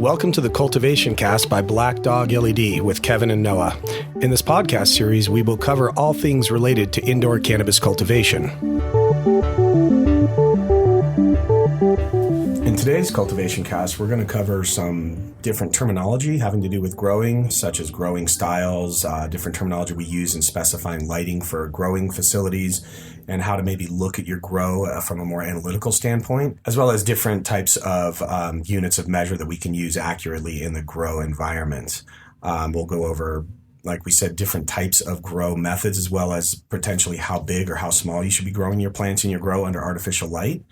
Welcome to the Cultivation Cast by Black Dog LED with Kevin and Noah. In this podcast series, we will cover all things related to indoor cannabis cultivation. In today's Cultivation Cast, we're going to cover some different terminology having to do with growing, such as growing styles, different terminology we use in specifying lighting for growing facilities, and how to maybe look at your grow from a more analytical standpoint, as well as different types of units of measure that we can use accurately in the grow environment. We'll go over, like we said, different types of grow methods, as well as potentially how big or how small you should be growing your plants in your grow under artificial light.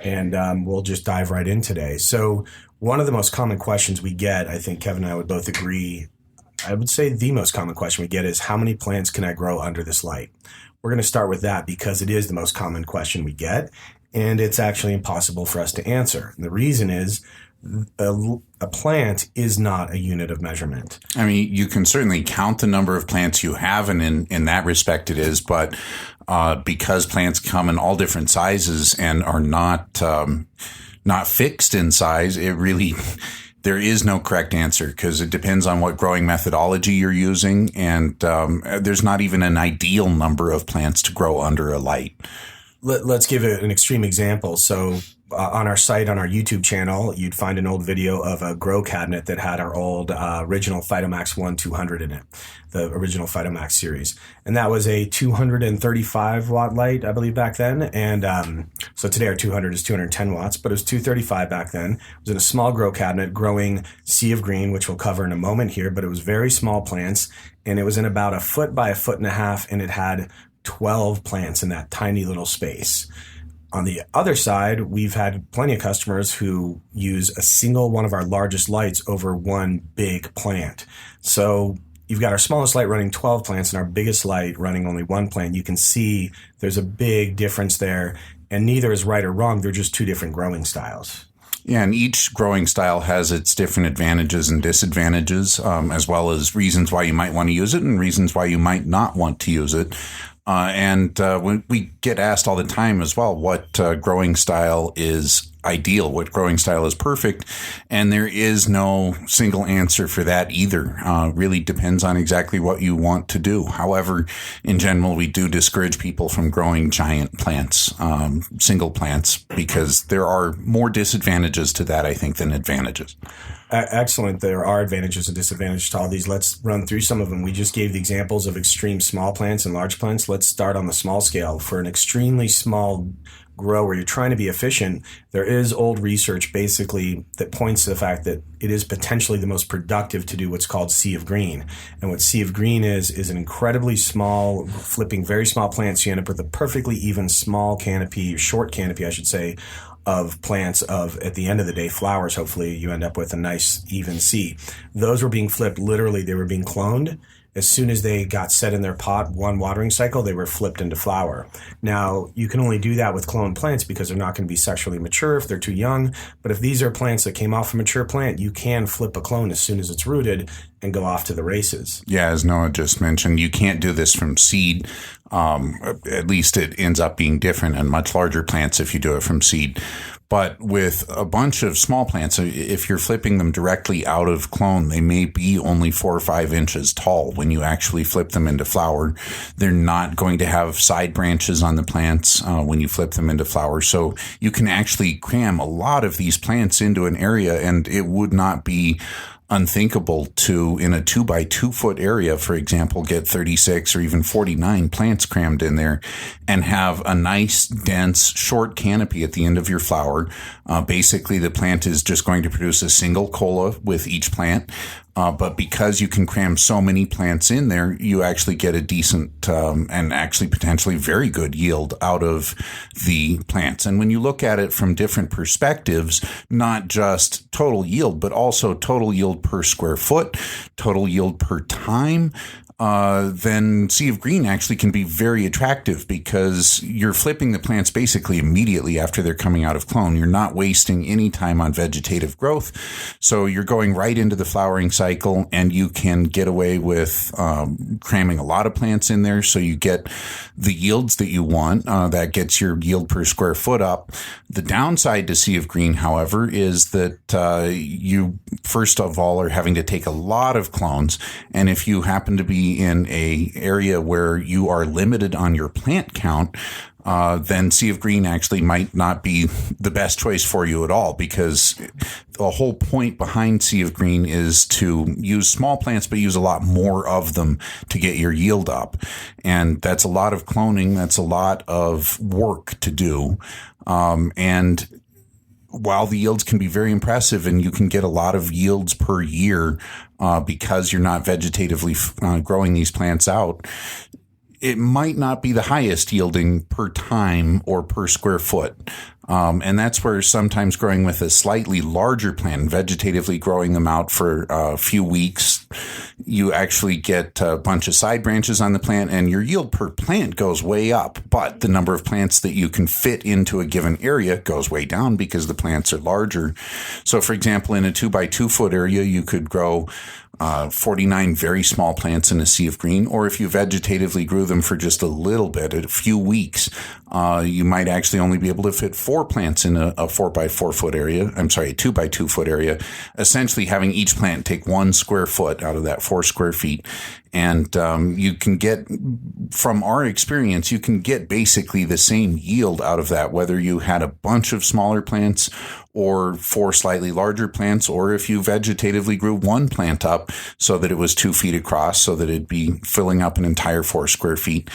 And we'll just dive right in today. So one of the most common questions we get, I think Kevin and I would both agree, I would say the most common question we get is, how many plants can I grow under this light? We're going to start with that because it is the most common question we get, and it's actually impossible for us to answer. And the reason is a plant is not a unit of measurement. I mean, you can certainly count the number of plants you have, and in that respect it is, but because plants come in all different sizes and are not fixed in size, it really... There is no correct answer because it depends on what growing methodology you're using, and there's not even an ideal number of plants to grow under a light. Let's give an extreme example. So on our site, on our YouTube channel, you'd find an old video of a grow cabinet that had our old original Phytomax 1-200 in it, the original Phytomax series. And that was a 235 watt light, I believe, back then. And so today our 200 is 210 watts, but it was 235 back then. It was in a small grow cabinet growing Sea of Green, which we'll cover in a moment here, but it was very small plants. And it was in about 1 foot by 1.5 foot, and it had 12 plants in that tiny little space. On the other side, we've had plenty of customers who use a single one of our largest lights over one big plant. So you've got our smallest light running 12 plants and our biggest light running only one plant. You can see there's a big difference there, and neither is right or wrong. They're just two different growing styles. Yeah, and each growing style has its different advantages and disadvantages, as well as reasons why you might want to use it and reasons why you might not want to use it. And when we get asked all the time as well, what growing style is ideal, what growing style is perfect, and there is no single answer for that either. Really depends on exactly what you want to do. However, in general, we do discourage people from growing giant plants, single plants, because there are more disadvantages to that, I think, than advantages. Excellent. There are advantages and disadvantages to all these. Let's run through some of them. We just gave the examples of extreme small plants and large plants. Let's start on the small scale. For an extremely small grow where you're trying to be efficient, there is old research basically that points to the fact that it is potentially the most productive to do what's called Sea of Green. And what Sea of Green is an incredibly small, flipping very small plant. So you end up with a perfectly even small canopy, short canopy, I should say, of plants of, at the end of the day, flowers. Hopefully you end up with a nice even sea. Those were being flipped, literally they were being cloned. As soon as they got set in their pot, one watering cycle, they were flipped into flower. Now, you can only do that with cloned plants because they're not going to be sexually mature if they're too young. But if these are plants that came off a mature plant, you can flip a clone as soon as it's rooted and go off to the races. Yeah, as Noah just mentioned, you can't do this from seed. At least it ends up being different in much larger plants if you do it from seed. But with a bunch of small plants, if you're flipping them directly out of clone, they may be only 4 or 5 inches tall. When you actually flip them into flower, they're not going to have side branches on the plants when you flip them into flower. So you can actually cram a lot of these plants into an area, and it would not be unthinkable to, in a 2 by 2 foot area, for example, get 36 or even 49 plants crammed in there and have a nice, dense, short canopy at the end of your flower. Basically, the plant is just going to produce a single cola with each plant. But because you can cram so many plants in there, you actually get a decent and actually potentially very good yield out of the plants. And when you look at it from different perspectives, not just total yield, but also total yield per square foot, total yield per time, then Sea of Green actually can be very attractive because you're flipping the plants basically immediately after they're coming out of clone. You're not wasting any time on vegetative growth. So you're going right into the flowering cycle, and you can get away with cramming a lot of plants in there. So you get the yields that you want. That gets your yield per square foot up. The downside to Sea of Green, however, is that you first of all are having to take a lot of clones. And if you happen to be in a area where you are limited on your plant count, then Sea of Green actually might not be the best choice for you at all, because the whole point behind Sea of Green is to use small plants, but use a lot more of them to get your yield up. And that's a lot of cloning. That's a lot of work to do. And while the yields can be very impressive and you can get a lot of yields per year because you're not vegetatively growing these plants out, it might not be the highest yielding per time or per square foot. And that's where sometimes growing with a slightly larger plant, vegetatively growing them out for a few weeks, you actually get a bunch of side branches on the plant and your yield per plant goes way up. But the number of plants that you can fit into a given area goes way down because the plants are larger. So, for example, in a 2x2 foot area, you could grow 49 very small plants in a Sea of Green, or if you vegetatively grew them for just a little bit, a few weeks, you might actually only be able to fit 4 plants in a 4x4 foot area. I'm sorry, a 2x2 foot area, essentially having each plant take 1 square foot out of that 4 square feet. And you can get, from our experience, you can get basically the same yield out of that, whether you had a bunch of smaller plants or 4 slightly larger plants, or if you vegetatively grew 1 plant up so that it was 2 feet across, so that it'd be filling up an entire 4 square feet.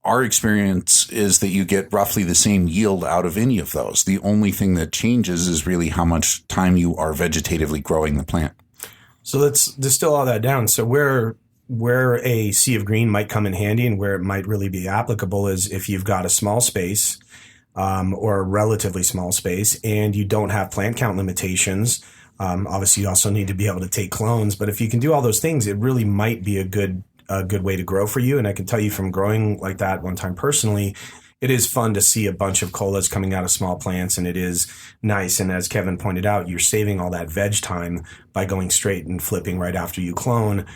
Our experience is that you get roughly the same yield out of any of those. The only thing that changes is really how much time you are vegetatively growing the plant. So let's distill all that down. So where a Sea of Green might come in handy and where it might really be applicable is if you've got a small space or a relatively small space and you don't have plant count limitations. Obviously, you also need to be able to take clones. But if you can do all those things, it really might be a good way to grow for you. And I can tell you from growing like that one time personally, it is fun to see a bunch of colas coming out of small plants, and it is nice. And as Kevin pointed out, you're saving all that veg time by going straight and flipping right after you clone.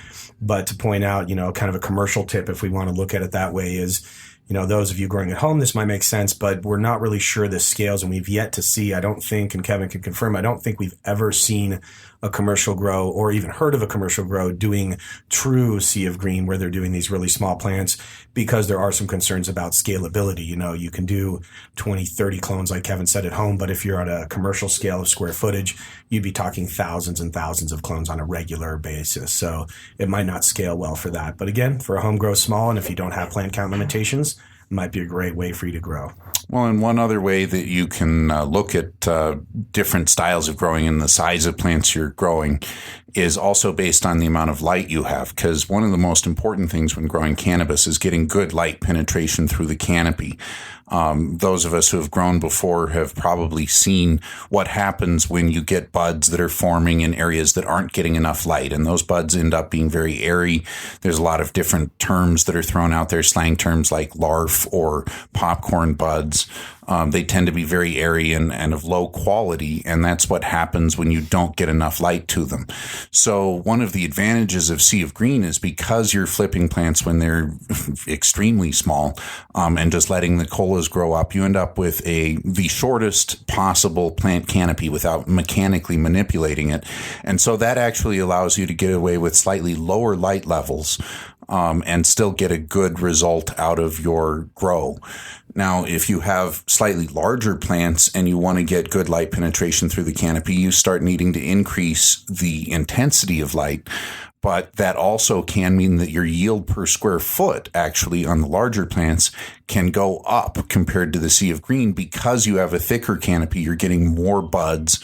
But to point out, kind of a commercial tip, if we want to look at it that way, is, those of you growing at home, this might make sense, but we're not really sure this scales, and we've yet to see, I don't think, and Kevin can confirm, I don't think we've ever seen a commercial grow or even heard of a commercial grow doing true Sea of Green where they're doing these really small plants, because there are some concerns about scalability. You can do 20, 30 clones, like Kevin said, at home, but if you're on a commercial scale of square footage, you'd be talking thousands and thousands of clones on a regular basis. So it might not scale well for that. But again, for a home grow small, and if you don't have plant count limitations, it might be a great way for you to grow. Well, and one other way that you can look at different styles of growing and the size of plants you're growing is also based on the amount of light you have, because one of the most important things when growing cannabis is getting good light penetration through the canopy. Those of us who have grown before have probably seen what happens when you get buds that are forming in areas that aren't getting enough light, and those buds end up being very airy. There's a lot of different terms that are thrown out there, slang terms like larf or popcorn buds. They tend to be very airy and of low quality, and that's what happens when you don't get enough light to them. So one of the advantages of Sea of Green is because you're flipping plants when they're extremely small and just letting the colas grow up, you end up with the shortest possible plant canopy without mechanically manipulating it. And so that actually allows you to get away with slightly lower light levels and still get a good result out of your grow. Now, if you have slightly larger plants and you want to get good light penetration through the canopy, you start needing to increase the intensity of light. But that also can mean that your yield per square foot actually on the larger plants can go up compared to the Sea of Green. Because you have a thicker canopy, you're getting more buds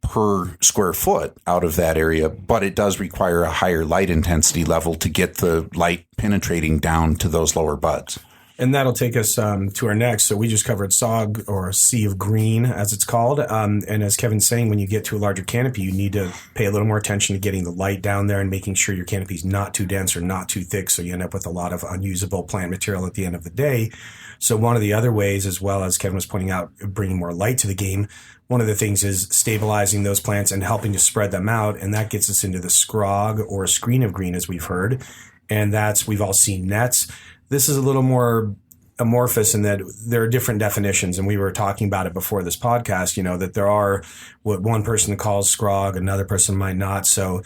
per square foot out of that area, but it does require a higher light intensity level to get the light penetrating down to those lower buds. And that'll take us to our next. So we just covered SOG, or sea of green, as it's called. And as Kevin's saying, when you get to a larger canopy, you need to pay a little more attention to getting the light down there and making sure your canopy is not too dense or not too thick, so you end up with a lot of unusable plant material at the end of the day. So one of the other ways, as well as Kevin was pointing out, bringing more light to the game, one of the things is stabilizing those plants and helping to spread them out. And that gets us into the scrog or screen of green, as we've heard. And we've all seen nets. This is a little more amorphous in that there are different definitions. And we were talking about it before this podcast, that there are what one person calls scrog, another person might not. So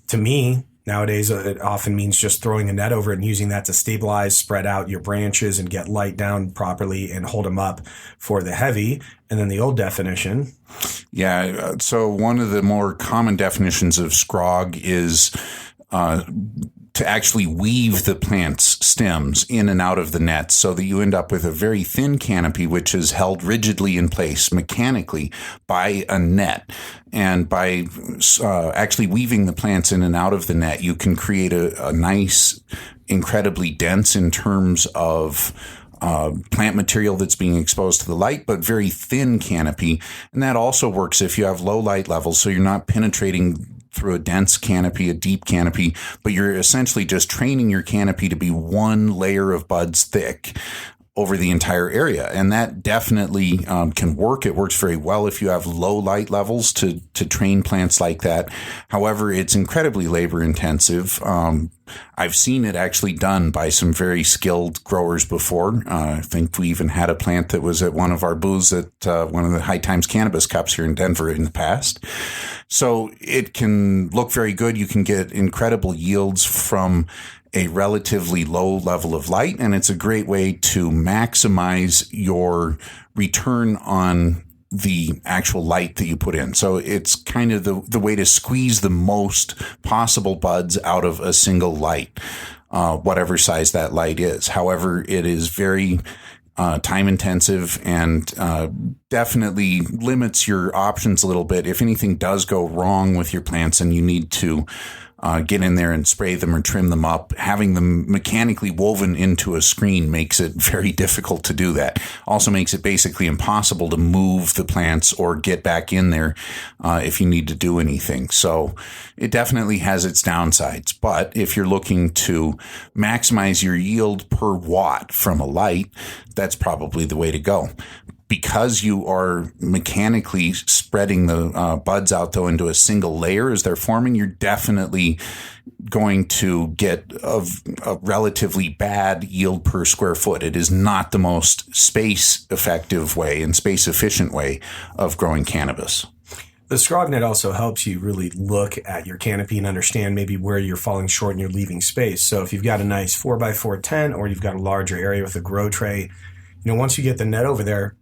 to me, nowadays, it often means just throwing a net over it and using that to stabilize, spread out your branches and get light down properly and hold them up for the heavy. And then the old definition. Yeah. So one of the more common definitions of scrog is to actually weave the plant's stems in and out of the net so that you end up with a very thin canopy, which is held rigidly in place mechanically by a net. And by actually weaving the plants in and out of the net, you can create a nice, incredibly dense in terms of plant material that's being exposed to the light, but very thin canopy. And that also works if you have low light levels, so you're not penetrating through a dense canopy, a deep canopy, but you're essentially just training your canopy to be one layer of buds thick over the entire area. And that definitely can work. It works very well if you have low light levels to train plants like that. However, it's incredibly labor intensive. I've seen it actually done by some very skilled growers before. I think we even had a plant that was at one of our booths at one of the High Times Cannabis Cups here in Denver in the past. So it can look very good. You can get incredible yields from a relatively low level of light, and it's a great way to maximize your return on the actual light that you put in. So it's kind of the way to squeeze the most possible buds out of a single light, whatever size that light is. However, it is very time intensive and definitely limits your options a little bit. If anything does go wrong with your plants and you need to get in there and spray them or trim them up, having them mechanically woven into a screen makes it very difficult to do that. Also makes it basically impossible to move the plants or get back in there if you need to do anything. So it definitely has its downsides. But if you're looking to maximize your yield per watt from a light, that's probably the way to go. Because you are mechanically spreading the buds out, though, into a single layer as they're forming, you're definitely going to get a relatively bad yield per square foot. It is not the most space-effective way and space-efficient way of growing cannabis. The scrognet also helps you really look at your canopy and understand maybe where you're falling short and you're leaving space. So if you've got a nice 4x4 tent or you've got a larger area with a grow tray, once you get the net over there,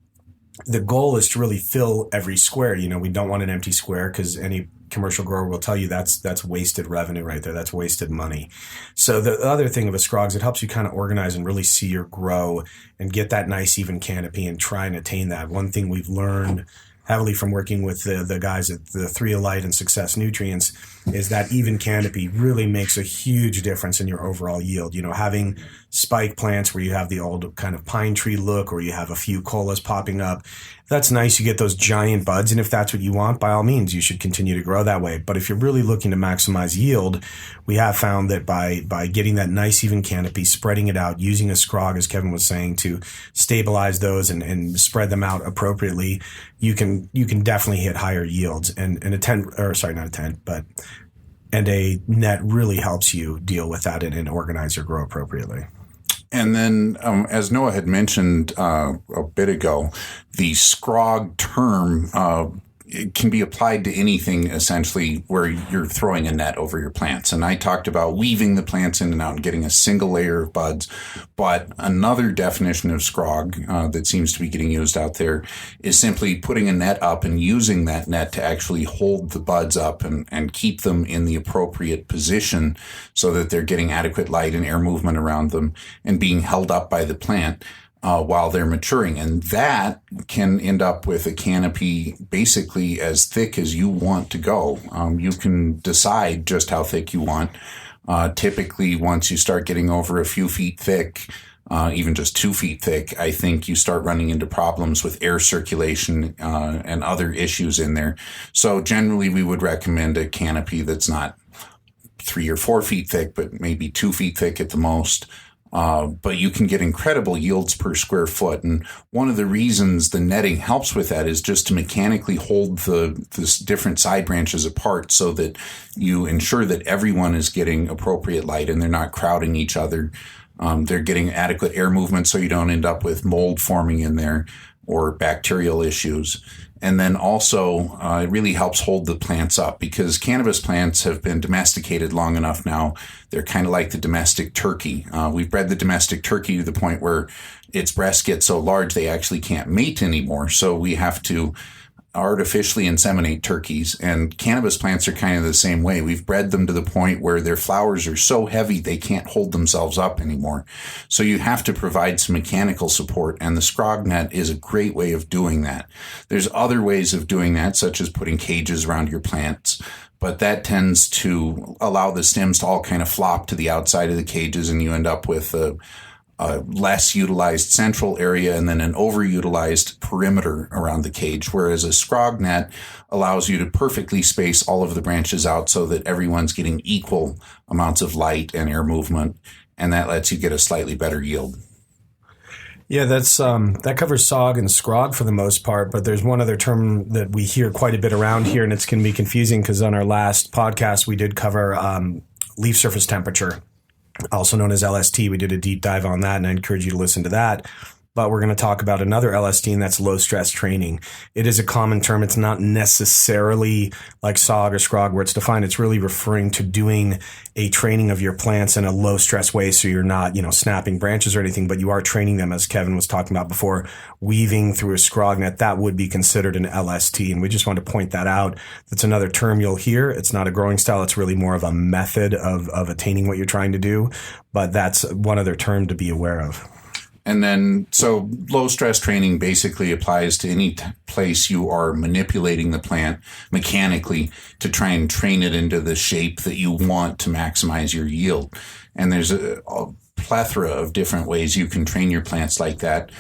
the goal is to really fill every square. We don't want an empty square because any commercial grower will tell you that's wasted revenue right there. That's wasted money. So the other thing of a scrog is it helps you kind of organize and really see your grow and get that nice even canopy and try and attain that. One thing we've learned heavily from working with the guys at the 3Alight and Success Nutrients is that even canopy really makes a huge difference in your overall yield. Having spike plants where you have the old kind of pine tree look or you have a few colas popping up, that's nice. You get those giant buds. And if that's what you want, by all means, you should continue to grow that way. But if you're really looking to maximize yield, we have found that by getting that nice even canopy, spreading it out, using a scrog, as Kevin was saying, to stabilize those and spread them out appropriately, you can definitely hit higher yields. And a net really helps you deal with that and organize your grow appropriately. And then, as Noah had mentioned a bit ago, the scrog term it can be applied to anything essentially where you're throwing a net over your plants. And I talked about weaving the plants in and out and getting a single layer of buds. But another definition of scrog that seems to be getting used out there is simply putting a net up and using that net to actually hold the buds up and keep them in the appropriate position so that they're getting adequate light and air movement around them and being held up by the plant while they're maturing. And that can end up with a canopy basically as thick as you want to go. You can decide just how thick you want. Typically, once you start getting over a few feet thick, even just 2 feet thick, I think you start running into problems with air circulation and other issues in there. So generally, we would recommend a canopy that's not 3 or 4 feet thick, but maybe 2 feet thick at the most. But you can get incredible yields per square foot. And one of the reasons the netting helps with that is just to mechanically hold the different side branches apart so that you ensure that everyone is getting appropriate light and they're not crowding each other. They're getting adequate air movement so you don't end up with mold forming in there or bacterial issues. And then also, it really helps hold the plants up because cannabis plants have been domesticated long enough now. They're kind of like the domestic turkey. We've bred the domestic turkey to the point where its breasts get so large they actually can't mate anymore. So we have to artificially inseminate turkeys, and cannabis plants are kind of the same way. We've bred them to the point where their flowers are so heavy they can't hold themselves up anymore. So you have to provide some mechanical support, and the scrog net is a great way of doing that. There's other ways of doing that, such as putting cages around your plants, but that tends to allow the stems to all kind of flop to the outside of the cages, and you end up with a less utilized central area and then an overutilized perimeter around the cage, whereas a scrog net allows you to perfectly space all of the branches out so that everyone's getting equal amounts of light and air movement, and that lets you get a slightly better yield. Yeah, that covers SOG and scrog for the most part, but there's one other term that we hear quite a bit around here, and it's going to be confusing because on our last podcast we did cover leaf surface temperature, also known as LST. We did a deep dive on that, and I encourage you to listen to that. But we're going to talk about another LST, and that's low stress training. It is a common term. It's not necessarily like SOG or scrog where it's defined. It's really referring to doing a training of your plants in a low stress way. So you're not, snapping branches or anything, but you are training them, as Kevin was talking about before, weaving through a scrog net. That would be considered an LST. And we just want to point that out. That's another term you'll hear. It's not a growing style. It's really more of a method of attaining what you're trying to do. But that's one other term to be aware of. And then, so low stress training basically applies to any place you are manipulating the plant mechanically to try and train it into the shape that you want to maximize your yield. And there's a plethora of different ways you can train your plants like that.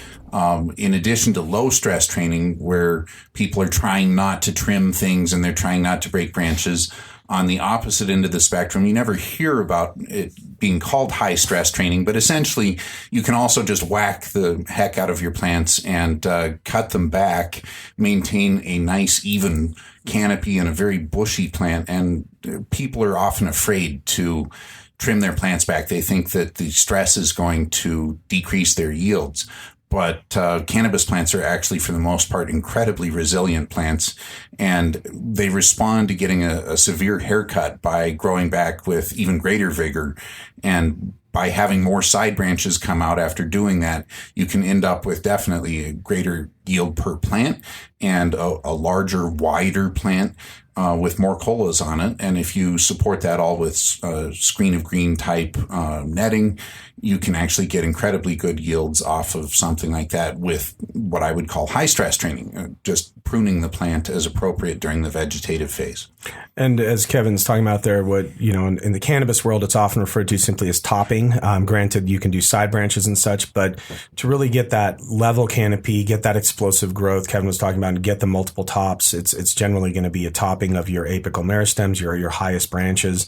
In addition to low stress training, where people are trying not to trim things and they're trying not to break branches, on the opposite end of the spectrum, you never hear about it being called high stress training, but essentially you can also just whack the heck out of your plants and cut them back, maintain a nice even canopy in a very bushy plant. And people are often afraid to trim their plants back. They think that the stress is going to decrease their yields. But cannabis plants are actually, for the most part, incredibly resilient plants, and they respond to getting a severe haircut by growing back with even greater vigor. And by having more side branches come out after doing that, you can end up with definitely a greater yield per plant and a larger, wider plant with more colas on it. And if you support that all with screen of green type netting, you can actually get incredibly good yields off of something like that with what I would call high stress training, just pruning the plant as appropriate during the vegetative phase. And as Kevin's talking about there, what, in the cannabis world, it's often referred to simply as topping. Granted, you can do side branches and such, but to really get that level canopy, get that explosive growth Kevin was talking about, and get the multiple tops, it's generally going to be a topping of your apical meristems, your highest branches,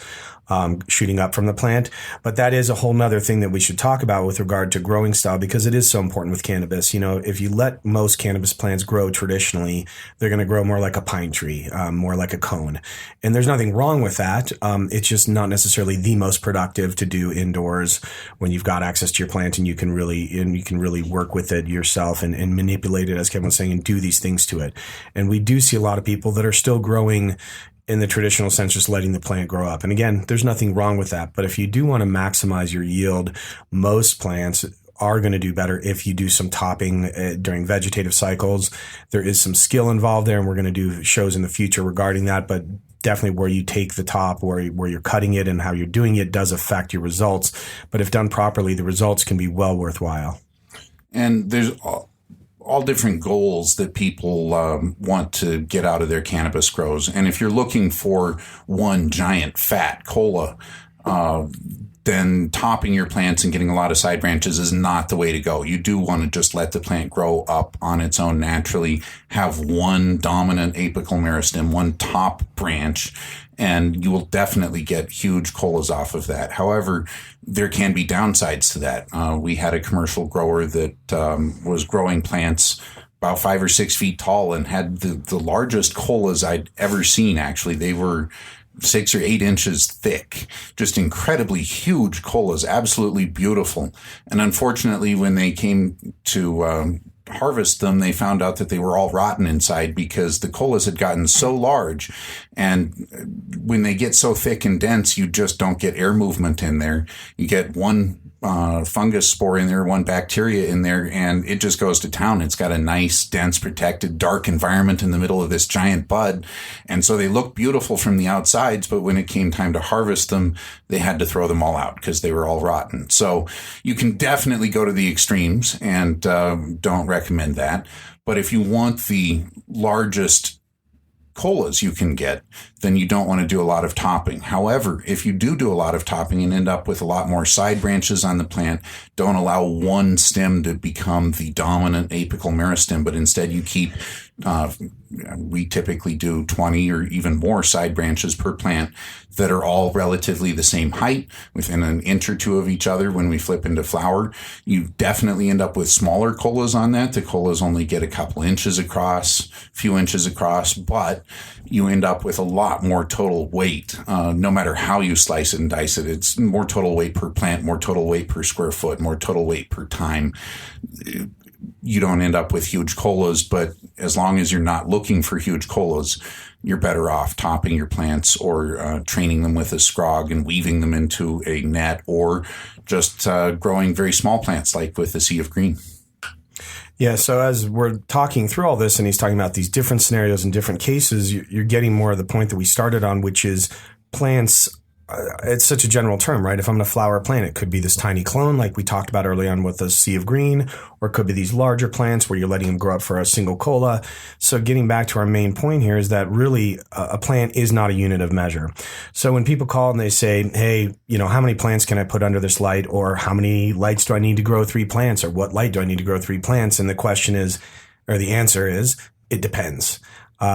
shooting up from the plant. But that is a whole nother thing that we should talk about with regard to growing style, because it is so important with cannabis. If you let most cannabis plants grow traditionally, they're going to grow more like a pine tree, more like a cone. And there's nothing wrong with that. It's just not necessarily the most productive to do indoors when you've got access to your plant and you can really work with it yourself and manipulate it, as Kevin was saying, and do these things to it. And we do see a lot of people that are still growing in the traditional sense, just letting the plant grow up. And again, there's nothing wrong with that. But if you do want to maximize your yield, most plants are going to do better if you do some topping during vegetative cycles. There is some skill involved there, and we're going to do shows in the future regarding that. But definitely where you take the top, where you're cutting it and how you're doing it does affect your results. But if done properly, the results can be well worthwhile. And there's all different goals that people want to get out of their cannabis grows. And if you're looking for one giant fat cola, then topping your plants and getting a lot of side branches is not the way to go. You do want to just let the plant grow up on its own naturally, have one dominant apical meristem, one top branch, and you will definitely get huge colas off of that. However, there can be downsides to that. We had a commercial grower that was growing plants about 5 or 6 feet tall and had the largest colas I'd ever seen, actually. They were 6 or 8 inches thick, just incredibly huge colas, absolutely beautiful. And unfortunately, when they came to harvest them, they found out that they were all rotten inside because the colas had gotten so large. And when they get so thick and dense, you just don't get air movement in there. You get one fungus spore in there, one bacteria in there, and it just goes to town. It's got a nice, dense, protected, dark environment in the middle of this giant bud. And so they look beautiful from the outsides, but when it came time to harvest them, they had to throw them all out because they were all rotten. So you can definitely go to the extremes, and don't recommend that. But if you want the largest colas you can get, then you don't want to do a lot of topping. However, if you do a lot of topping and end up with a lot more side branches on the plant, don't allow one stem to become the dominant apical meristem, but instead you keep, we typically do 20 or even more side branches per plant that are all relatively the same height, within an inch or two of each other when we flip into flower. You definitely end up with smaller colas on that. The colas only get a couple inches across, few inches across, but you end up with a lot more total weight. No matter how you slice it and dice it, it's more total weight per plant, more total weight per square foot, more total weight per time. You don't end up with huge colas, but as long as you're not looking for huge colas, you're better off topping your plants or training them with a scrog and weaving them into a net, or just growing very small plants like with the Sea of Green. Yeah, so as we're talking through all this and he's talking about these different scenarios and different cases, you're getting more of the point that we started on, which is plants. It's such a general term, right? If I'm going to flower a plant, it could be this tiny clone like we talked about early on with the Sea of Green, or it could be these larger plants where you're letting them grow up for a single cola. So getting back to our main point here is that really a plant is not a unit of measure. So when people call and they say, hey, how many plants can I put under this light? Or how many lights do I need to grow 3 plants? Or what light do I need to grow 3 plants? And the question is, or the answer is, it depends.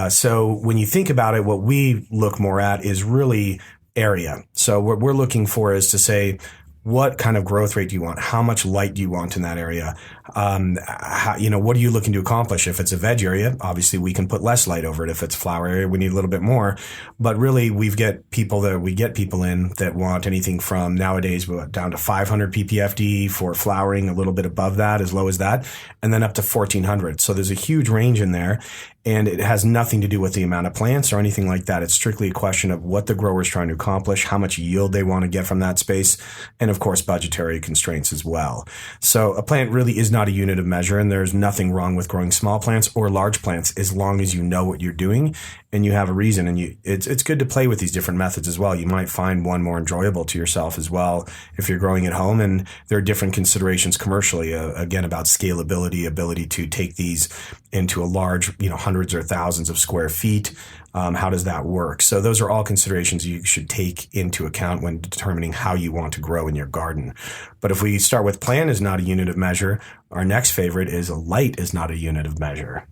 So when you think about it, what we look more at is really area. So what we're looking for is to say, what kind of growth rate do you want? How much light do you want in that area? What are you looking to accomplish? If it's a veg area, obviously we can put less light over it. If it's a flower area, we need a little bit more. But really, we get people in that want anything from nowadays down to 500 ppfd for flowering, a little bit above that, as low as that, and then up to 1400. So there's a huge range in there. And it has nothing to do with the amount of plants or anything like that. It's strictly a question of what the grower is trying to accomplish, how much yield they want to get from that space, and of course, budgetary constraints as well. So a plant really is not a unit of measure, and there's nothing wrong with growing small plants or large plants as long as you know what you're doing and you have a reason. And it's good to play with these different methods as well. You might find one more enjoyable to yourself as well if you're growing at home. And there are different considerations commercially, again, about scalability, ability to take these into a large, hundreds or thousands of square feet. How does that work? So those are all considerations you should take into account when determining how you want to grow in your garden. But if we start with plant is not a unit of measure, our next favorite is a light is not a unit of measure.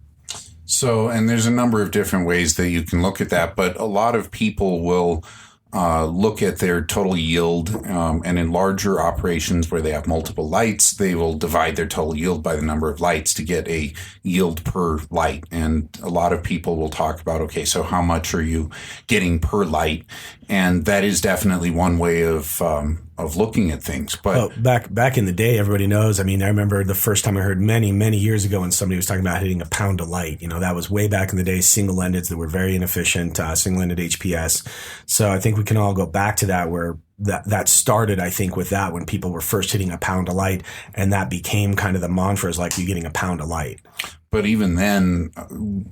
So, and there's a number of different ways that you can look at that, but a lot of people will look at their total yield, and in larger operations where they have multiple lights, they will divide their total yield by the number of lights to get a yield per light. And a lot of people will talk about, okay, so how much are you getting per light? And that is definitely one way of looking at things. But back in the day, everybody knows. I mean, I remember the first time I heard many years ago when somebody was talking about hitting a pound of light. That was way back in the day, single-endeds that were very inefficient, single-ended HPS. So I think we can all go back to that where that started, I think, with that when people were first hitting a pound of light, and that became kind of the mantra, is like you getting a pound of light. But even then,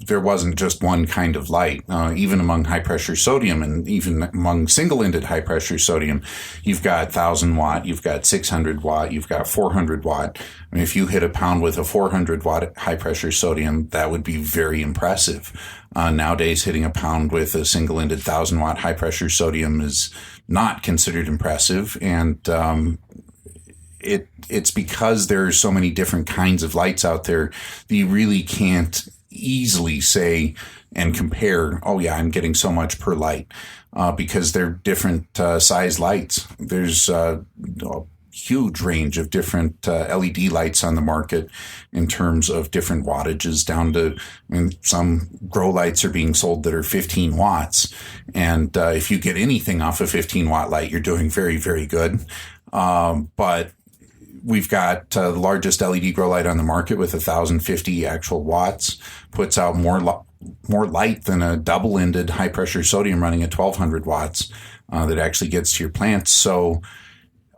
there wasn't just one kind of light. Even among high-pressure sodium, and even among single-ended high-pressure sodium, you've got 1,000 watt, you've got 600 watt, you've got 400 watt. I mean, if you hit a pound with a 400 watt high-pressure sodium, that would be very impressive. Nowadays, hitting a pound with a single-ended 1,000-watt high-pressure sodium is not considered impressive, and it's because there are so many different kinds of lights out there that you really can't easily say and compare, oh yeah, I'm getting so much per light, because they're different size lights. There's a huge range of different LED lights on the market in terms of different wattages, down to, some grow lights are being sold that are 15 watts. And if you get anything off a 15-watt light, you're doing very, very good. But we've got the largest LED grow light on the market with 1,050 actual watts, puts out more light than a double-ended high-pressure sodium running at 1,200 watts that actually gets to your plants. So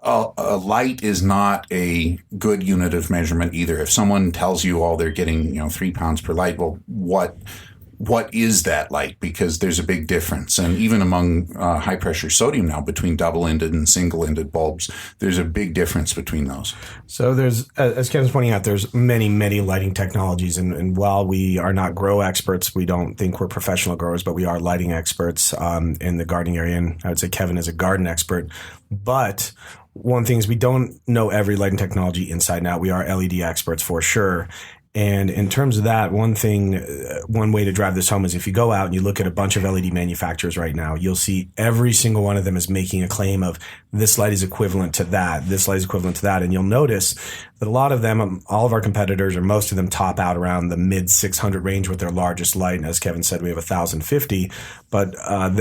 a light is not a good unit of measurement either. If someone tells you, oh, they're getting 3 pounds per light, well, what is that light? Because there's a big difference. And even among high pressure sodium now, between double-ended and single-ended bulbs, there's a big difference between those. So there's, as Kevin's pointing out, there's many, many lighting technologies. And while we are not grow experts, we don't think we're professional growers, but we are lighting experts in the gardening area. And I would say Kevin is a garden expert. But one thing is we don't know every lighting technology inside and out. We are LED experts for sure. And in terms of that, one way to drive this home is if you go out and you look at a bunch of LED manufacturers right now, you'll see every single one of them is making a claim of this light is equivalent to that, this light is equivalent to that. And you'll notice that a lot of them, all of our competitors, or most of them, top out around the mid 600 range with their largest light. And as Kevin said, we have 1,050, but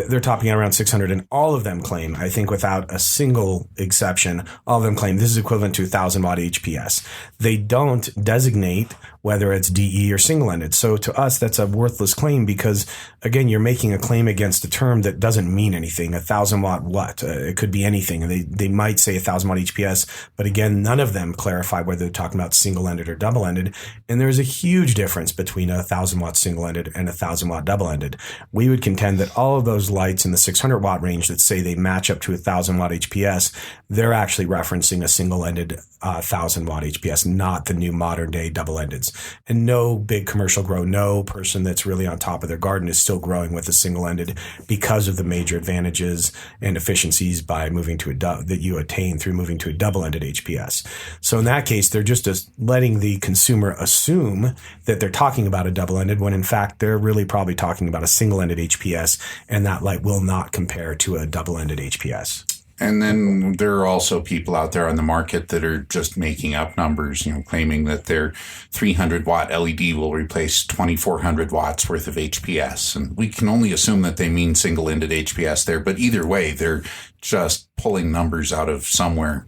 they're topping out around 600. And all of them claim, I think without a single exception, all of them claim this is equivalent to 1,000-watt HPS. They don't designate whether it's DE or single-ended. So to us, that's a worthless claim because, again, you're making a claim against a term that doesn't mean anything. 1,000-watt what? It could be anything. And they might say 1,000-watt HPS, but again, none of them clarify whether they're talking about single-ended or double-ended. And there's a huge difference between a 1,000-watt single-ended and a 1,000-watt double-ended. We would contend that all of those lights in the 600-watt range that say they match up to 1,000-watt HPS, they're actually referencing a single-ended 1,000-watt HPS, not the new modern-day double-endeds. And no big commercial grow, no person that's really on top of their garden is still growing with a single-ended because of the major advantages and efficiencies by moving to that you attain through moving to a double-ended HPS. So in that case, they're just letting the consumer assume that they're talking about a double-ended when in fact they're really probably talking about a single-ended HPS, and that light will not compare to a double-ended HPS. And then there are also people out there on the market that are just making up numbers, claiming that their 300-watt LED will replace 2,400 watts worth of HPS. And we can only assume that they mean single-ended HPS there. But either way, they're just pulling numbers out of somewhere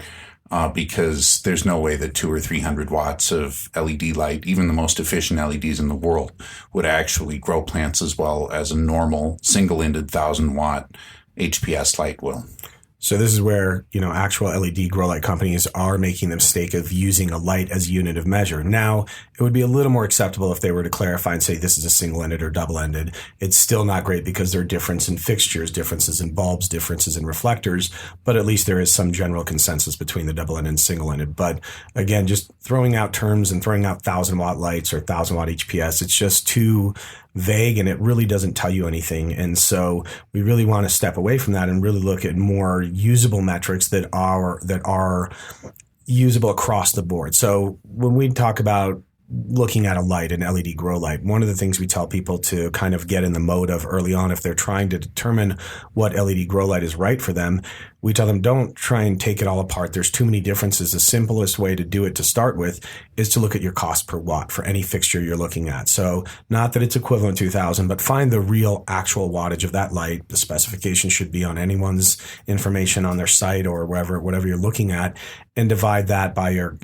because there's no way that 200 or 300 watts of LED light, even the most efficient LEDs in the world, would actually grow plants as well as a normal single-ended 1,000-watt HPS light will. So this is where, actual LED grow light companies are making the mistake of using a light as a unit of measure. Now, it would be a little more acceptable if they were to clarify and say this is a single-ended or double-ended. It's still not great because there are differences in fixtures, differences in bulbs, differences in reflectors, but at least there is some general consensus between the double-ended and single-ended. But again, just throwing out terms and throwing out 1,000-watt lights or 1,000-watt HPS, it's just too vague and it really doesn't tell you anything. And so we really want to step away from that and really look at more usable metrics that are usable across the board. So when we talk about looking at a light, an LED grow light, one of the things we tell people to kind of get in the mode of early on, if they're trying to determine what LED grow light is right for them, we tell them don't try and take it all apart. There's too many differences. The simplest way to do it to start with is to look at your cost per watt for any fixture you're looking at. So not that it's equivalent to 1,000, but find the real actual wattage of that light. The specification should be on anyone's information on their site or whatever you're looking at, and divide that by your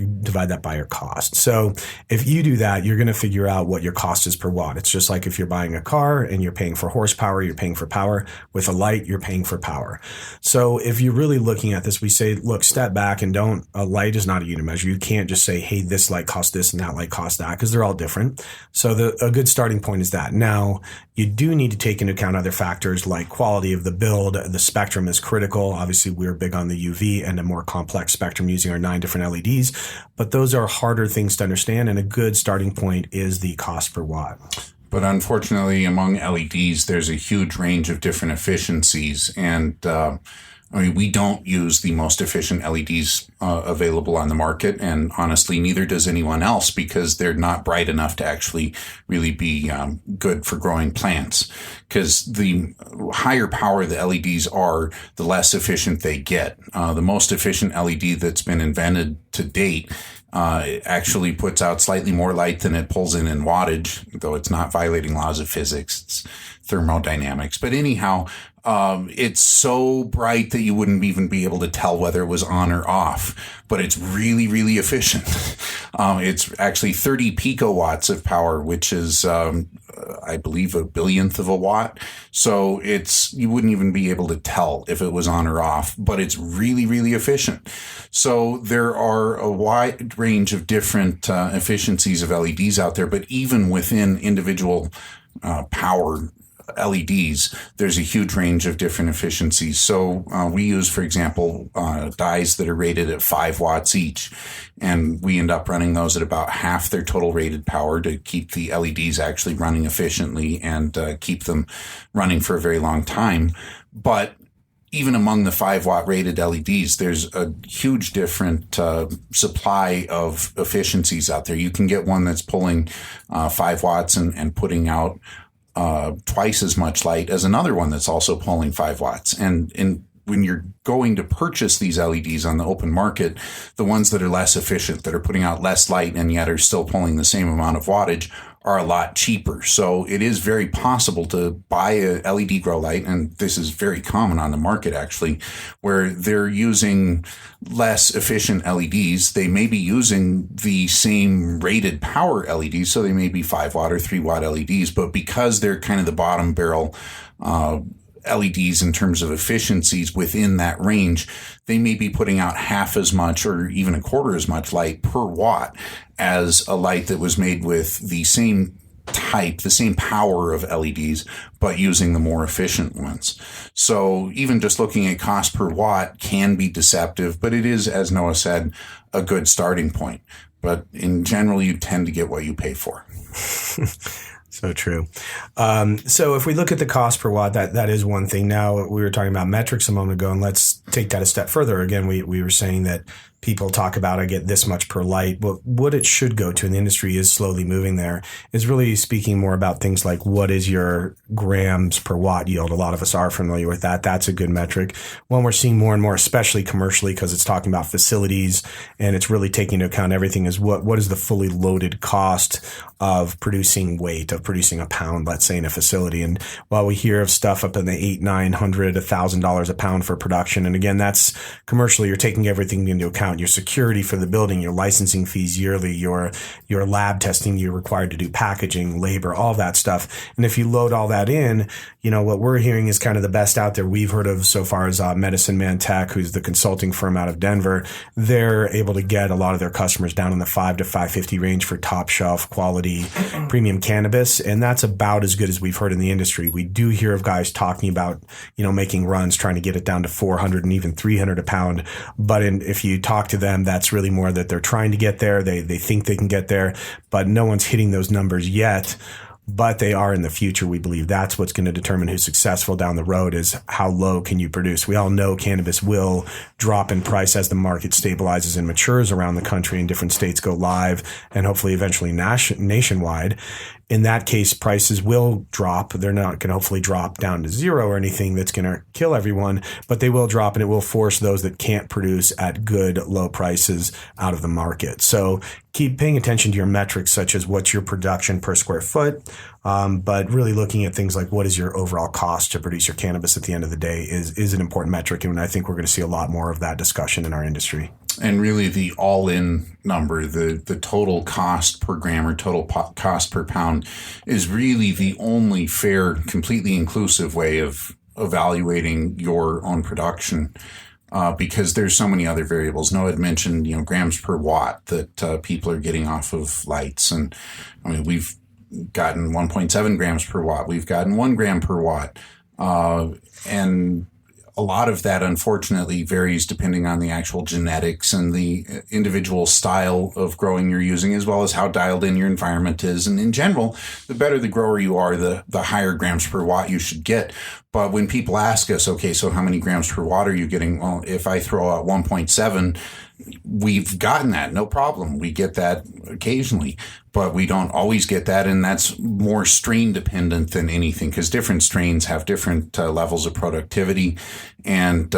cost. So if you do that, you're going to figure out what your cost is per watt. It's just like if you're buying a car and you're paying for horsepower, you're paying for power. With a light, you're paying for power. So if you're really looking at this, we say, look, step back and a light is not a unit measure. You can't just say, hey, this light costs this and that light costs that, because they're all different. So a good starting point is that. Now, you do need to take into account other factors like quality of the build. The spectrum is critical. Obviously, we're big on the UV and a more complex spectrum using our 9 different LEDs, but those are harder things to understand. And a good starting point is the cost per watt. But unfortunately, among LEDs, there's a huge range of different efficiencies. And we don't use the most efficient LEDs available on the market. And honestly, neither does anyone else, because they're not bright enough to actually really be good for growing plants. Because the higher power the LEDs are, the less efficient they get. The most efficient LED that's been invented to date it actually puts out slightly more light than it pulls in wattage, though it's not violating laws of physics. It's thermodynamics. But anyhow, it's so bright that you wouldn't even be able to tell whether it was on or off. But it's really, really efficient. It's actually 30 picowatts of power, which is, I believe, a billionth of a watt. So you wouldn't even be able to tell if it was on or off, but it's really, really efficient. So there are a wide range of different efficiencies of LEDs out there, but even within individual power LEDs, there's a huge range of different efficiencies. So we use, for example, dyes that are rated at 5 watts each, and we end up running those at about half their total rated power to keep the LEDs actually running efficiently and keep them running for a very long time. But even among the 5-watt rated LEDs, there's a huge different supply of efficiencies out there. You can get one that's pulling 5 watts and putting out twice as much light as another one that's also pulling 5 watts. And when you're going to purchase these LEDs on the open market, the ones that are less efficient, that are putting out less light and yet are still pulling the same amount of wattage, are a lot cheaper. So it is very possible to buy a LED grow light, and this is very common on the market actually, where they're using less efficient LEDs. They may be using the same rated power LEDs, so they may be 5-watt or 3-watt LEDs, but because they're kind of the bottom barrel LEDs in terms of efficiencies within that range, they may be putting out half as much or even a quarter as much light per watt as a light that was made with the same type, the same power of LEDs, but using the more efficient ones. So even just looking at cost per watt can be deceptive, but it is, as Noah said, a good starting point. But in general, you tend to get what you pay for. So true. So if we look at the cost per watt, that is one thing. Now, we were talking about metrics a moment ago, and let's take that a step further. Again, we were saying that people talk about, I get this much per light. But what it should go to, and the industry is slowly moving there, is really speaking more about things like what is your grams per watt yield. A lot of us are familiar with that. That's a good metric. One we're seeing more and more, especially commercially, because it's talking about facilities and it's really taking into account everything, is what is the fully loaded cost of producing weight, of producing a pound, let's say, in a facility. And while we hear of stuff up in the $800, $900, $1,000 a pound for production, and again, that's commercially, you're taking everything into account, your security for the building, your licensing fees yearly, your lab testing you're required to do, packaging, labor, all that stuff. And if you load all that in, what we're hearing is kind of the best out there we've heard of so far is Medicine Man Tech, who's the consulting firm out of Denver. They're able to get a lot of their customers down in the $5 to $550 range for top shelf quality premium cannabis. And that's about as good as we've heard in the industry. We do hear of guys talking about, making runs, trying to get it down to $400 and even $300 a pound. But if you talk to them, that's really more that they're trying to get there. They think they can get there, but no one's hitting those numbers yet. But they are in the future. We believe that's what's going to determine who's successful down the road, is how low can you produce. We all know cannabis will drop in price as the market stabilizes and matures around the country and different states go live and hopefully eventually nationwide. In that case, prices will drop. They're not going to hopefully drop down to zero or anything that's going to kill everyone, but they will drop, and it will force those that can't produce at good low prices out of the market. So keep paying attention to your metrics, such as what's your production per square foot, but really looking at things like what is your overall cost to produce your cannabis at the end of the day is an important metric, and I think we're going to see a lot more of that discussion in our industry. And really the all-in number, the total cost per gram or total cost per pound, is really the only fair, completely inclusive way of evaluating your own production, because there's so many other variables. Noah had mentioned, grams per watt that people are getting off of lights. And I mean, we've gotten 1.7 grams per watt. We've gotten 1 gram per watt. And a lot of that, unfortunately, varies depending on the actual genetics and the individual style of growing you're using, as well as how dialed in your environment is. And in general, the better the grower you are, the higher grams per watt you should get. But when people ask us, okay, so how many grams per watt are you getting? Well, if I throw out 1.7, we've gotten that, no problem. We get that occasionally, but we don't always get that. And that's more strain dependent than anything, because different strains have different levels of productivity. And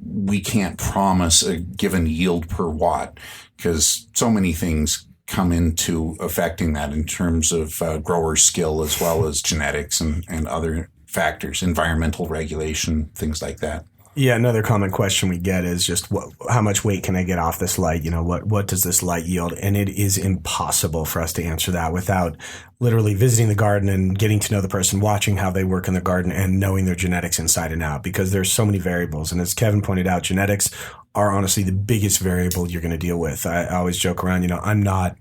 we can't promise a given yield per watt, because so many things come into affecting that in terms of grower skill, as well as genetics and other factors, environmental regulation, things like that. Yeah, another common question we get is just how much weight can I get off this light? You know, what does this light yield? And it is impossible for us to answer that without literally visiting the garden and getting to know the person, watching how they work in the garden, and knowing their genetics inside and out, because there's so many variables. And as Kevin pointed out, genetics are honestly the biggest variable you're going to deal with. I always joke around, you know, I'm not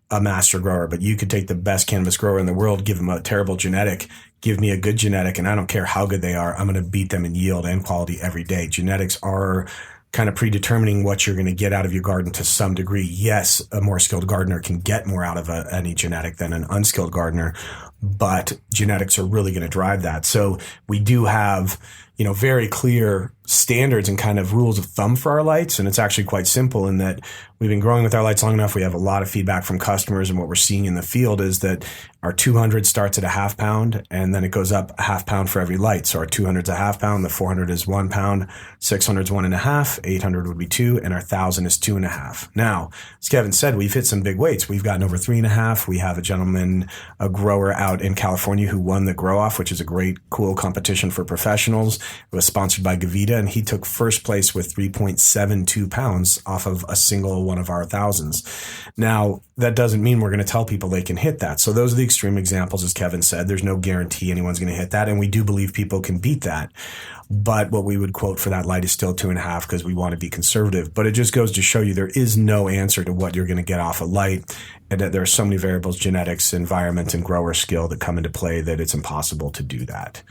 a master grower, but you could take the best cannabis grower in the world, give them a terrible genetic, give me a good genetic, and I don't care how good they are, I'm going to beat them in yield and quality every day. Genetics are kind of predetermining what you're going to get out of your garden to some degree. Yes, a more skilled gardener can get more out of any genetic than an unskilled gardener, but genetics are really going to drive that. So we do have, you know, very clear standards and kind of rules of thumb for our lights. And it's actually quite simple in that we've been growing with our lights long enough. We have a lot of feedback from customers, and what we're seeing in the field is that our 200 starts at a half pound, and then it goes up a half pound for every light. So our 200 is a half pound, the 400 is 1 pound, 600 is 1.5, 800 would be 2, and our 1,000 is 2.5. Now, as Kevin said, we've hit some big weights. We've gotten over 3.5. We have a gentleman, a grower out in California, who won the Grow Off, which is a great, cool competition for professionals. It was sponsored by Gavita, and he took first place with 3.72 pounds off of a single one of our thousands. Now, that doesn't mean we're going to tell people they can hit that. So those are the extreme examples, as Kevin said. There's no guarantee anyone's going to hit that, and we do believe people can beat that. But what we would quote for that light is still 2.5, because we want to be conservative. But it just goes to show you there is no answer to what you're going to get off a light, and that there are so many variables, genetics, environment, and grower skill that come into play, that it's impossible to do that.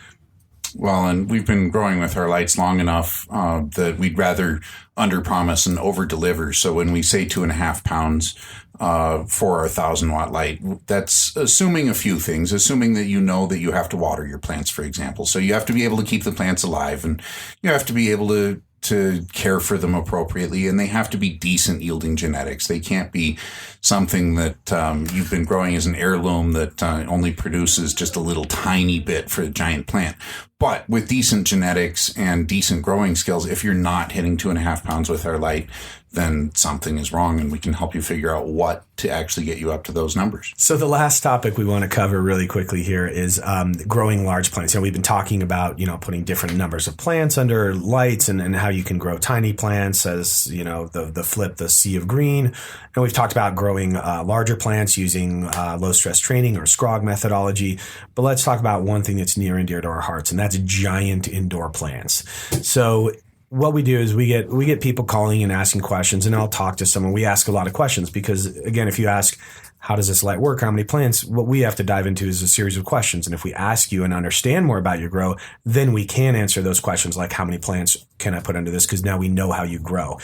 Well, and we've been growing with our lights long enough that we'd rather underpromise and overdeliver. So when we say 2.5 pounds for our 1,000-watt light, that's assuming a few things, assuming that you know that you have to water your plants, for example. So you have to be able to keep the plants alive, and you have to be able to care for them appropriately, and they have to be decent yielding genetics. They can't be something that you've been growing as an heirloom that only produces just a little tiny bit for a giant plant. But with decent genetics and decent growing skills, if you're not hitting 2.5 pounds with our light, then something is wrong, and we can help you figure out what to actually get you up to those numbers. So the last topic we want to cover really quickly here is growing large plants. You know, we've been talking about, you know, putting different numbers of plants under lights, and how you can grow tiny plants as, you know, the flip, the sea of green. And we've talked about growing larger plants using low stress training or SCROG methodology. But let's talk about one thing that's near and dear to our hearts, and that's giant indoor plants. So what we do is we get people calling and asking questions, and I'll talk to someone. We ask a lot of questions because, again, if you ask, how does this light work? How many plants? What we have to dive into is a series of questions. And if we ask you and understand more about your grow, then we can answer those questions like, how many plants can I put under this? Because now we know how you grow.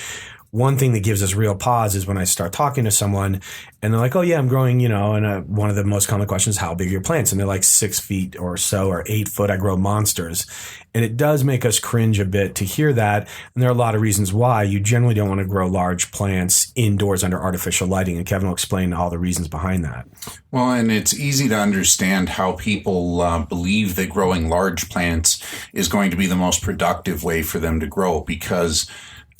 One thing that gives us real pause is when I start talking to someone and they're like, oh yeah, I'm growing, you know, and one of the most common questions is, how big are your plants? And they're like 6 feet or so, or 8 foot. I grow monsters. And it does make us cringe a bit to hear that. And there are a lot of reasons why. You generally don't want to grow large plants indoors under artificial lighting. And Kevin will explain all the reasons behind that. Well, and it's easy to understand how people believe that growing large plants is going to be the most productive way for them to grow, because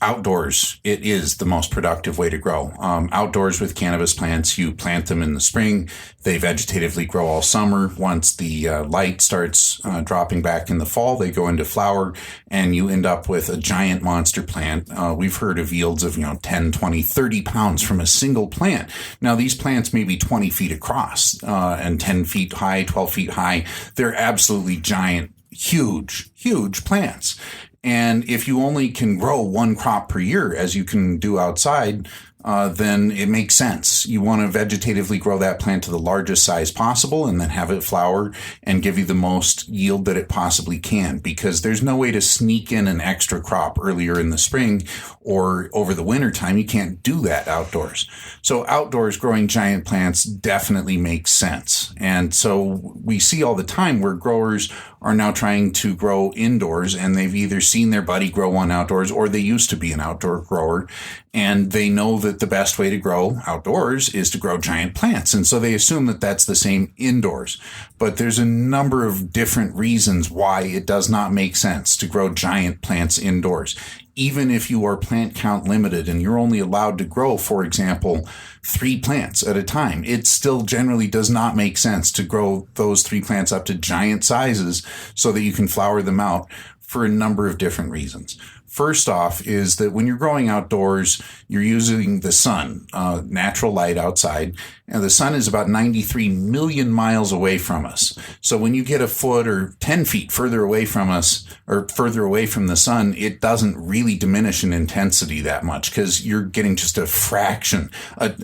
outdoors, it is the most productive way to grow. Outdoors with cannabis plants, you plant them in the spring. They vegetatively grow all summer. Once the light starts dropping back in the fall, they go into flower, and you end up with a giant monster plant. We've heard of yields of 10, 20, 30 pounds from a single plant. Now, these plants may be 20 feet across and 10 feet high, 12 feet high. They're absolutely giant, huge plants. And if you only can grow one crop per year, as you can do outside, then it makes sense. You want to vegetatively grow that plant to the largest size possible and then have it flower and give you the most yield that it possibly can, because there's no way to sneak in an extra crop earlier in the spring or over the winter time. You can't do that outdoors. So outdoors growing giant plants definitely makes sense. And so we see all the time where growers are now trying to grow indoors, and they've either seen their buddy grow one outdoors or they used to be an outdoor grower, and they know that the best way to grow outdoors is to grow giant plants. And so they assume that that's the same indoors. But there's a number of different reasons why it does not make sense to grow giant plants indoors. Even if you are plant count limited and you're only allowed to grow, for example, 3 plants at a time, it still generally does not make sense to grow those 3 plants up to giant sizes so that you can flower them out, for a number of different reasons. First off is that when you're growing outdoors, you're using the sun, natural light outside, and the sun is about 93 million miles away from us. So when you get a foot or 10 feet further away from us, or further away from the sun, it doesn't really diminish in intensity that much, because you're getting just a fraction,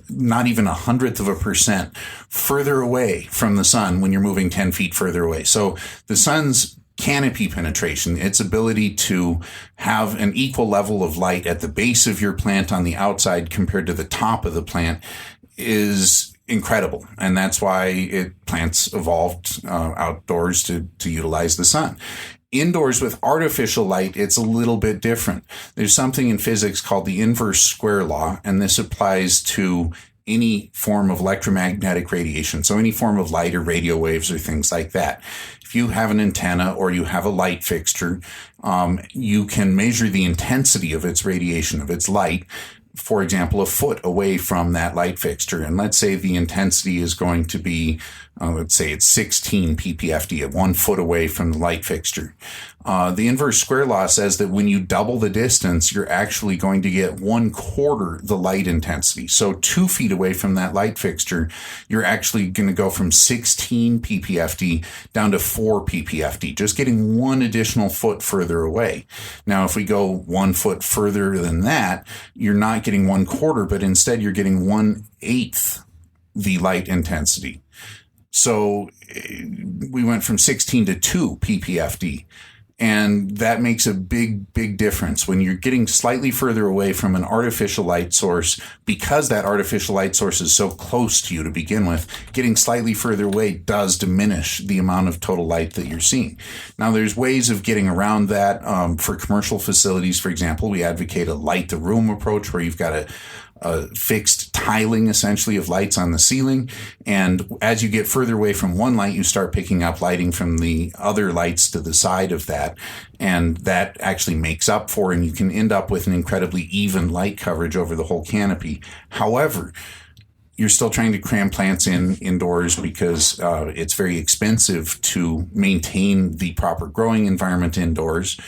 not even 1/100% further away from the sun when you're moving 10 feet further away. So the sun's canopy penetration, its ability to have an equal level of light at the base of your plant on the outside compared to the top of the plant, is incredible. And that's why plants evolved outdoors to utilize the sun. Indoors with artificial light, it's a little bit different. There's something in physics called the inverse square law, and this applies to any form of electromagnetic radiation. So any form of light or radio waves or things like that. If you have an antenna or you have a light fixture, you can measure the intensity of its radiation, of its light, for example, a foot away from that light fixture. And let's say the intensity is going to be, let's say it's 16 ppfd at 1 foot away from the light fixture. The inverse square law says that when you double the distance, you're actually going to get 1/4 the light intensity. So 2 feet away from that light fixture, you're actually going to go from 16 ppfd down to 4 ppfd, just getting 1 additional foot further away. Now, if we go 1 foot further than that, you're not getting 1/4, but instead you're getting 1/8 the light intensity. So we went from 16 to 2 ppfd. And that makes a big, big difference when you're getting slightly further away from an artificial light source, because that artificial light source is so close to you to begin with. Getting slightly further away does diminish the amount of total light that you're seeing. Now, there's ways of getting around that. For commercial facilities, for example, we advocate a light the room approach, where you've got a fixed tiling essentially of lights on the ceiling. And as you get further away from one light, you start picking up lighting from the other lights to the side of that. And that actually makes up for, and you can end up with an incredibly even light coverage over the whole canopy. However, you're still trying to cram plants indoors because it's very expensive to maintain the proper growing environment indoors.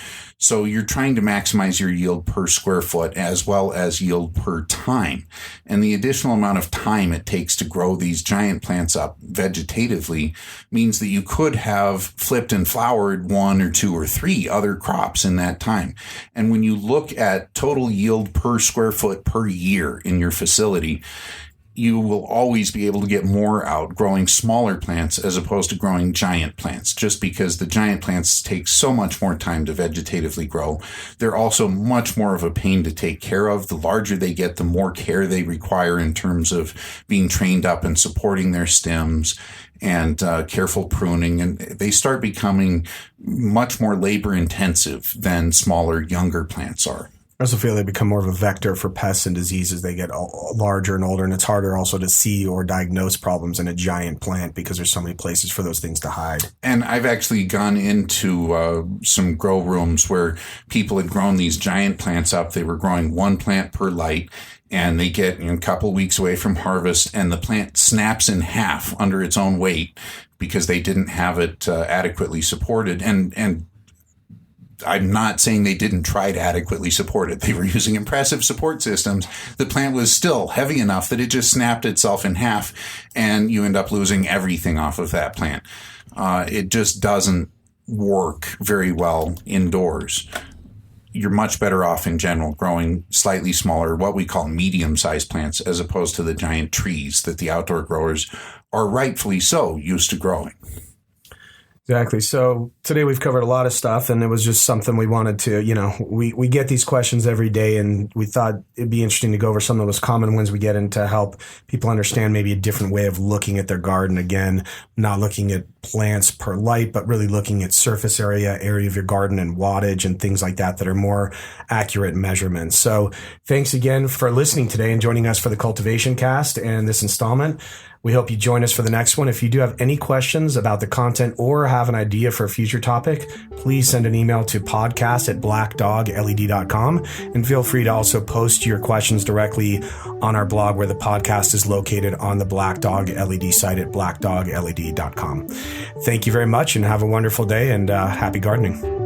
So you're trying to maximize your yield per square foot as well as yield per time. And the additional amount of time it takes to grow these giant plants up vegetatively means that you could have flipped and flowered 1 or 2 or 3 other crops in that time. And when you look at total yield per square foot per year in your facility, you will always be able to get more out growing smaller plants as opposed to growing giant plants, just because the giant plants take so much more time to vegetatively grow. They're also much more of a pain to take care of. The larger they get, the more care they require in terms of being trained up and supporting their stems and careful pruning. And they start becoming much more labor intensive than smaller, younger plants are. I also feel they become more of a vector for pests and diseases as they get larger and older, and it's harder also to see or diagnose problems in a giant plant because there's so many places for those things to hide. And I've actually gone into some grow rooms where people had grown these giant plants up. They were growing 1 plant per light, and they get a couple weeks away from harvest, and the plant snaps in half under its own weight because they didn't have it adequately supported. And I'm not saying they didn't try to adequately support it. They were using impressive support systems. The plant was still heavy enough that it just snapped itself in half, and you end up losing everything off of that plant. It just doesn't work very well indoors. you're much better off in general growing slightly smaller, what we call medium-sized plants, as opposed to the giant trees that the outdoor growers are rightfully so used to growing. Exactly. So today we've covered a lot of stuff, and it was just something we wanted to, we get these questions every day, and we thought it'd be interesting to go over some of the most common ones we get in to help people understand maybe a different way of looking at their garden. Again, not looking at plants per light, but really looking at surface area of your garden and wattage and things like that are more accurate measurements. So thanks again for listening today and joining us for the Cultivation Cast and this installment. We hope you join us for the next one. If you do have any questions about the content or have an idea for a future topic, please send an email to podcast@blackdogled.com, and feel free to also post your questions directly on our blog, where the podcast is located on the Black Dog LED site at blackdogled.com. Thank you very much, and have a wonderful day, and happy gardening.